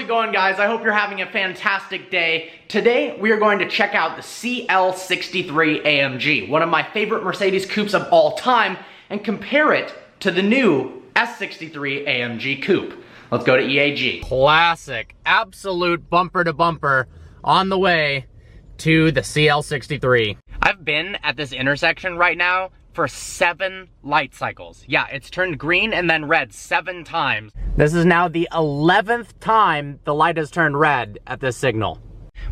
it going, guys? I hope you're having a fantastic day. Today, we are going to check out the CL63 AMG, one of my favorite Mercedes coupes of all time, and compare it to the new S63 AMG Coupe. Let's go to EAG. Classic, absolute bumper to bumper on the way to the CL63. I've been at this intersection right now for 7 light cycles. Yeah, it's turned green and then red 7 times. This is now the 11th time the light has turned red at this signal.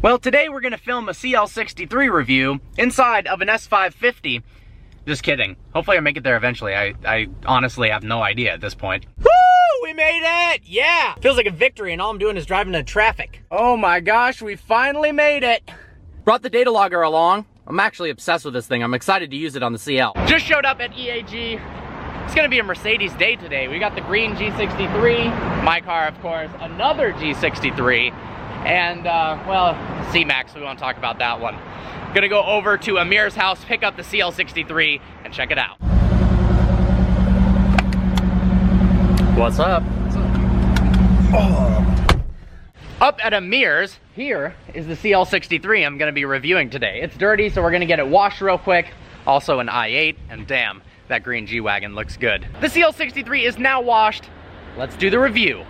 Well, today we're gonna film a CL63 review inside of an S550. Just kidding. Hopefully I make it there eventually. I honestly have no idea at this point. Woo! We made it! Yeah! Feels like a victory and all I'm doing is driving into traffic. Oh my gosh, we finally made it! Brought the data logger along. I'm actually obsessed with this thing. I'm excited to use it on the CL. Just showed up at EAG. It's gonna be a Mercedes day today. We got the green G63, my car of course, another G63, and well, C-Max, we won't talk about that one. Gonna go over to Amir's house, pick up the CL63, and check it out. What's up? What's up? Oh. Up at Amir's, here is the CL63 I'm gonna be reviewing today. It's dirty, so we're gonna get it washed real quick. Also an i8, and damn, that green G-Wagon looks good. The CL63 is now washed. Let's do the review.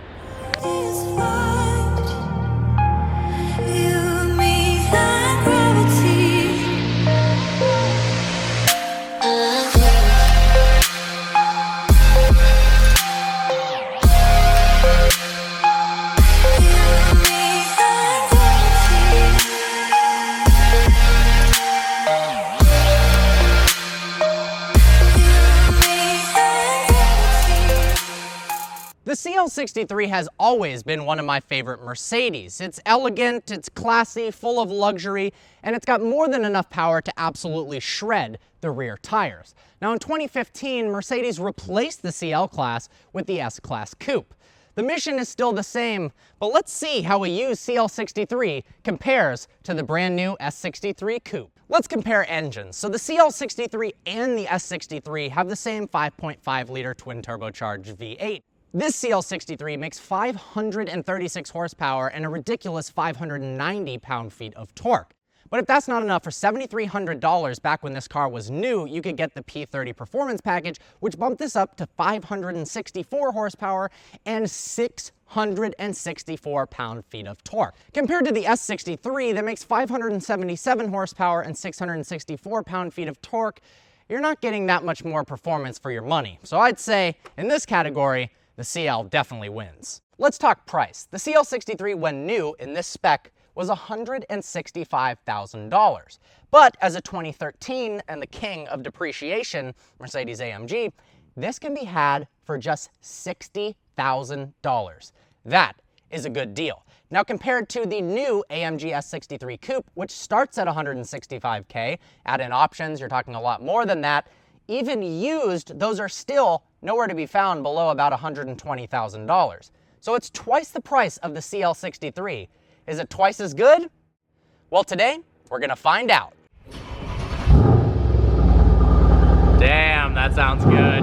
The CL63 has always been one of my favorite Mercedes. It's elegant, it's classy, full of luxury, and it's got more than enough power to absolutely shred the rear tires. Now in 2015, Mercedes replaced the CL class with the S-Class Coupe. The mission is still the same, but let's see how a used CL63 compares to the brand new S63 Coupe. Let's compare engines. So the CL63 and the S63 have the same 5.5 liter twin turbocharged V8. This CL63 makes 536 horsepower and a ridiculous 590 pound-feet of torque. But if that's not enough, for $7,300 back when this car was new, you could get the P30 Performance Package, which bumped this up to 564 horsepower and 664 pound-feet of torque. Compared to the S63 that makes 577 horsepower and 664 pound-feet of torque, you're not getting that much more performance for your money. So I'd say, in this category, the CL definitely wins. Let's talk price. The CL63 when new in this spec was $165,000. But as a 2013 and the king of depreciation, Mercedes AMG, this can be had for just $60,000. That is a good deal. Now compared to the new AMG S63 Coupe, which starts at $165K, add in options, you're talking a lot more than that. Even used, those are still nowhere to be found below about $120,000. So it's twice the price of the CL63. Is it twice as good? Well, today, we're gonna find out. Damn, that sounds good.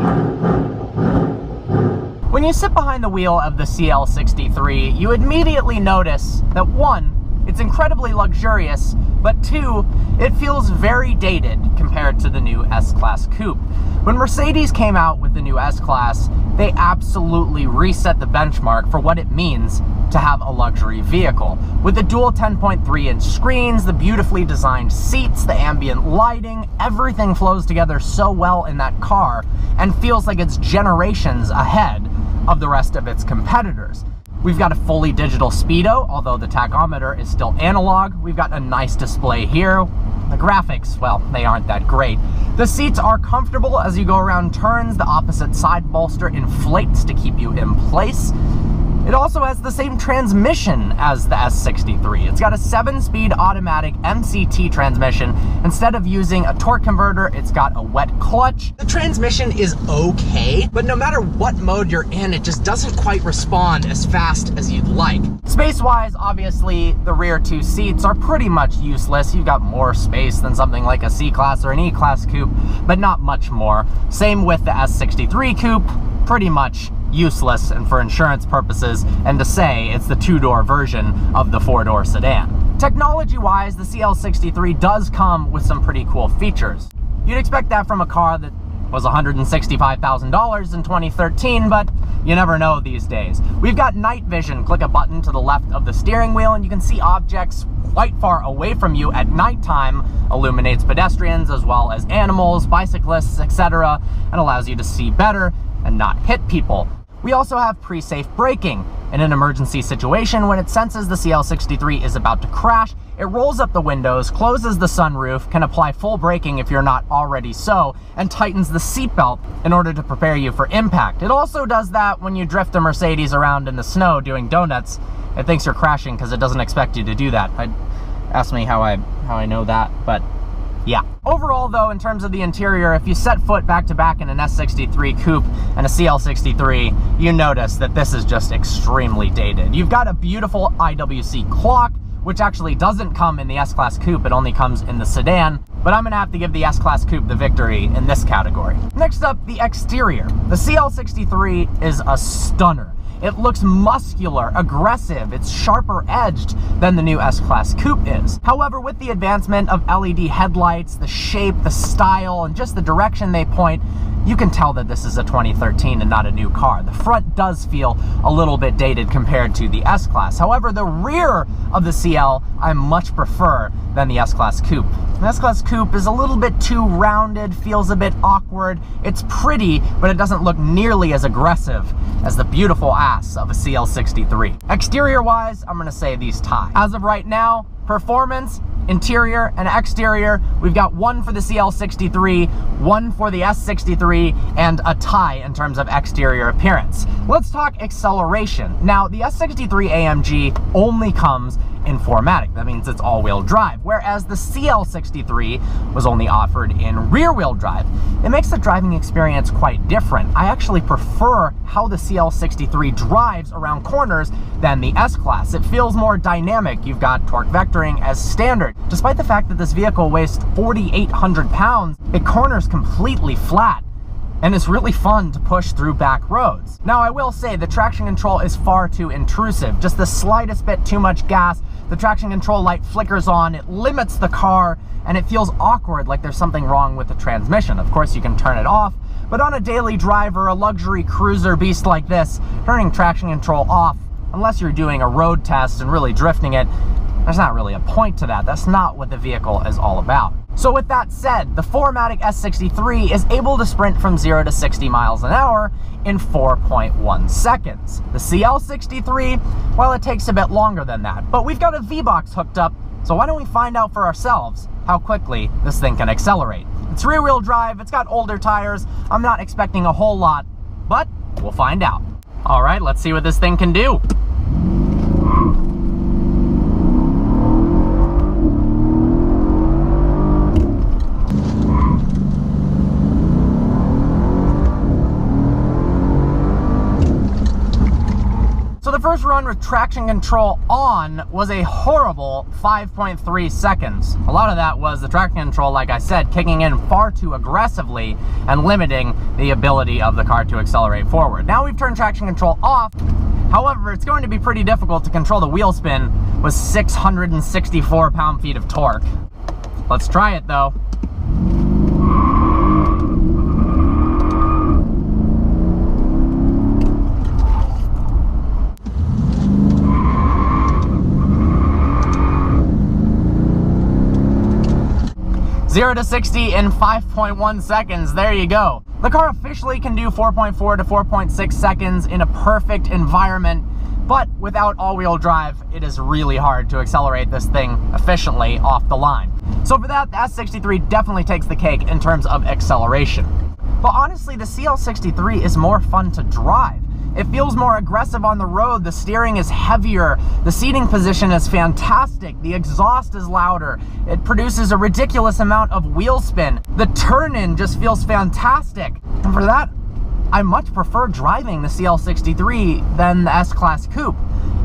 When you sit behind the wheel of the CL63, you immediately notice that 1, it's incredibly luxurious, but 2, it feels very dated compared to the new S-Class Coupe. When Mercedes came out with the new S-Class, they absolutely reset the benchmark for what it means to have a luxury vehicle. With the dual 10.3-inch screens, the beautifully designed seats, the ambient lighting, everything flows together so well in that car and feels like it's generations ahead of the rest of its competitors. We've got a fully digital Speedo, although the tachometer is still analog. We've got a nice display here. The graphics, well, they aren't that great. The seats are comfortable as you go around turns. The opposite side bolster inflates to keep you in place. It also has the same transmission as the S63. It's got a 7-speed automatic MCT transmission. Instead of using a torque converter, it's got a wet clutch. The transmission is okay, but no matter what mode you're in, it just doesn't quite respond as fast as you'd like. Space-wise, obviously, the rear 2 seats are pretty much useless. You've got more space than something like a C-Class or an E-Class Coupe, but not much more. Same with the S63 Coupe, pretty much useless and for insurance purposes, and to say it's the two-door version of the four-door sedan. Technology-wise, the CL63 does come with some pretty cool features. You'd expect that from a car that was $165,000 in 2013, but you never know these days. We've got night vision. Click a button to the left of the steering wheel and you can see objects quite far away from you at nighttime, illuminates pedestrians as well as animals, bicyclists, etc., and allows you to see better and not hit people. We also have pre-safe braking. In an emergency situation, when it senses the CL63 is about to crash, it rolls up the windows, closes the sunroof, can apply full braking if you're not already so, and tightens the seatbelt in order to prepare you for impact. It also does that when you drift a Mercedes around in the snow doing donuts. It thinks you're crashing because it doesn't expect you to do that. Ask me how I know that, but yeah. Overall though, in terms of the interior, if you set foot back to back in an S63 Coupe and a CL63, you notice that this is just extremely dated. You've got a beautiful IWC clock, which actually doesn't come in the S-Class Coupe, it only comes in the sedan, but I'm gonna have to give the S-Class Coupe the victory in this category. Next up, the exterior. The CL63 is a stunner. It looks muscular, aggressive, it's sharper edged than the new S-Class Coupe is. However, with the advancement of LED headlights, the shape, the style, and just the direction they point, you can tell that this is a 2013 and not a new car. The front does feel a little bit dated compared to the S-Class. However, the rear of the CL I much prefer than the S-Class Coupe. The S-Class Coupe is a little bit too rounded, feels a bit awkward. It's pretty, but it doesn't look nearly as aggressive as the beautiful ass of a CL63. Exterior-wise, I'm gonna say these tie. As of right now, performance, interior, and exterior, we've got one for the CL63, one for the S63, and a tie in terms of exterior appearance. Let's talk acceleration. Now, the S63 AMG only comes in 4MATIC. That means it's all-wheel drive, whereas the CL63 was only offered in rear-wheel drive. It makes the driving experience quite different. I actually prefer how the CL63 drives around corners than the S-Class. It feels more dynamic. You've got torque vectoring as standard. Despite the fact that this vehicle weighs 4,800 pounds, it corners completely flat, and it's really fun to push through back roads. Now, I will say the traction control is far too intrusive. Just the slightest bit too much gas, the traction control light flickers on, it limits the car, and it feels awkward, like there's something wrong with the transmission. Of course, you can turn it off, but on a daily drive or a luxury cruiser beast like this, turning traction control off, unless you're doing a road test and really drifting it, there's not really a point to that. That's not what the vehicle is all about. So with that said, the 4MATIC S63 is able to sprint from 0 to 60 miles an hour in 4.1 seconds. The CL63, well, it takes a bit longer than that, but we've got a V-Box hooked up, so why don't we find out for ourselves how quickly this thing can accelerate. It's rear-wheel drive, it's got older tires, I'm not expecting a whole lot, but we'll find out. All right, let's see what this thing can do. So the first run with traction control on was a horrible 5.3 seconds. A lot of that was the traction control, like I said, kicking in far too aggressively and limiting the ability of the car to accelerate forward. Now we've turned traction control off. However, it's going to be pretty difficult to control the wheel spin with 664 pound-feet of torque. Let's try it though. 0 to 60 in 5.1 seconds. There you go. The car officially can do 4.4 to 4.6 seconds in a perfect environment, but without all-wheel drive, it is really hard to accelerate this thing efficiently off the line. So for that, the S63 definitely takes the cake in terms of acceleration. But honestly, the CL63 is more fun to drive. It feels more aggressive on the road, the steering is heavier, the seating position is fantastic, the exhaust is louder, it produces a ridiculous amount of wheel spin, the turn-in just feels fantastic. And for that, I much prefer driving the CL63 than the S-Class Coupe.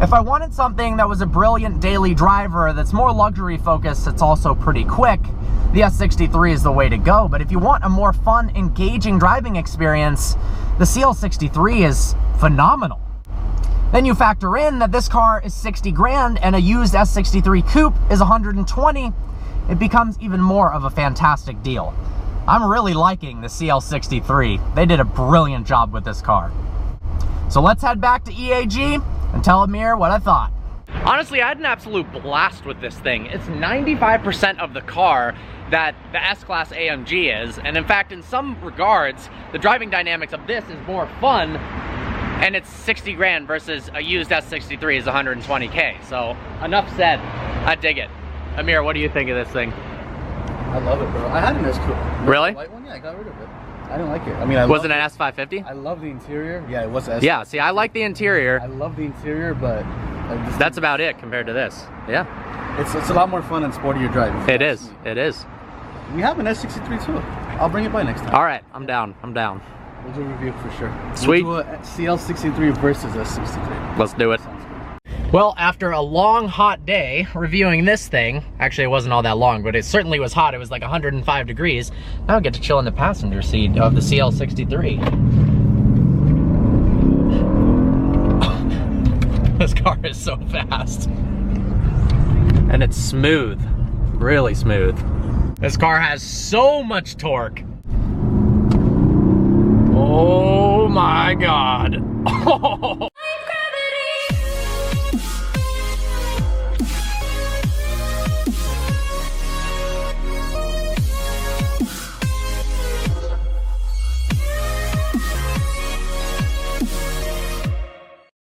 If I wanted something that was a brilliant daily driver that's more luxury focused, it's also pretty quick, the S63 is the way to go. But if you want a more fun, engaging driving experience, the CL63 is phenomenal. Then you factor in that this car is 60 grand and a used S63 Coupe is 120, it becomes even more of a fantastic deal. I'm really liking the CL63. They did a brilliant job with this car. So let's head back to EAG and tell Amir what I thought. Honestly, I had an absolute blast with this thing. It's 95% of the car that the S-Class AMG is, and in fact, in some regards, the driving dynamics of this is more fun, and it's 60 grand versus a used S63 is 120K. So enough said, I dig it. Amir, what do you think of this thing? I love it, bro. I had an S Coupe. Really? White one? Yeah, I got rid of it. I didn't like it. I mean, was it an S550? I love the interior. Yeah, it was an S. Yeah, see, I like the interior. I love the interior, but that's about it compared to this. Yeah. It's a lot more fun and sportier drive. It is. It is. We have an S63 too. I'll bring it by next time. All right, I'm down. I'm down. We'll do a review for sure. Sweet. We'll do a CL63 versus S63. Let's do it. Well, after a long, hot day reviewing this thing, actually it wasn't all that long, but it certainly was hot. It was like 105 degrees. Now I get to chill in the passenger seat of the CL63. This car is so fast. And it's smooth, really smooth. This car has so much torque. Oh my God.